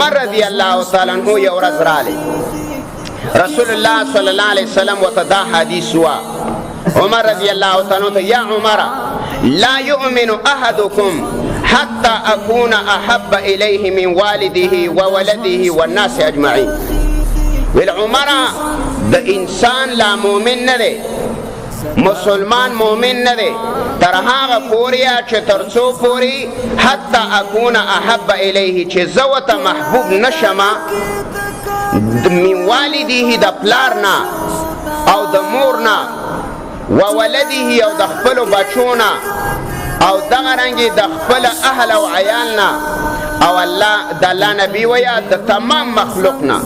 عمر رضی الله تعالی عنہ یو ورځ رالی رسول الله صلی الله علیه وسلم وته دا حدیث وا عمر رضی الله تعالی عنہ یا عمر لا يؤمن احدكم حتى اكون احب اليه من والده وولده والناس اجمعين والعمر د انسان لا مؤمن نه دی مسلمان مؤمن نه دی تر هغه پورې چې ترڅو پورې حتی اكون احب الیه چې زه ورته محبوب نشم من والده د پلار نه او د مور نه وولده او د خپلو بچو نه او دغه رنګې د خپل اهل او عیال نه او د الله نبي ویا د تمام مخلوق نه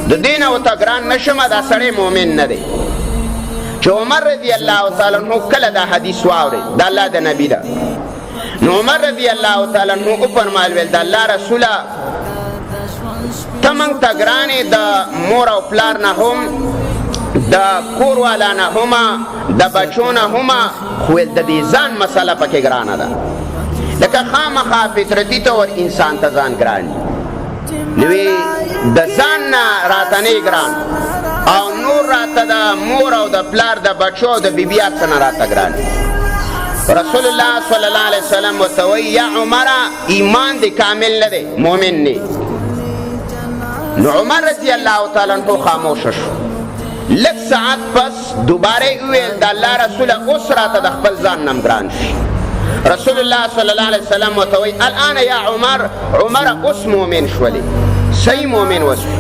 د دین او تګران نشم دا سړی مؤمن نه دی چې عمر رضی الله تعالی عنہ کله دا حدیث واورید د الله د نبی دا نو عمر رضی الله تعالی عنہ او فرمایل ول د الله رسوله تمنګ تګرانې د مور او پلار نه هم د کور والا نه هم د بچو نه هم خو د دې ځان مسله پکې ګرانه ده لکه خامخا فطرتي طور انسان ته ځان ګران نوې د ځان نه راته نه ګران او نور راته د مور او د پلار د بچو د بیبیات څخه راته ګران رسول الله صلی الله علیه وسلم وتوی یا عمر ایمان دی کامل نه دی مؤمن نه نو عمر رضی الله تعالی عنہ خاموش شو لږ ساعت پس دوباره ویل د الله رسول اوس راته د خپل ځان نم ګران شي رسول الله صلی الله علیه وسلم وتوی الان یا عمر اوس مؤمن شولی صحیح مؤمن وسو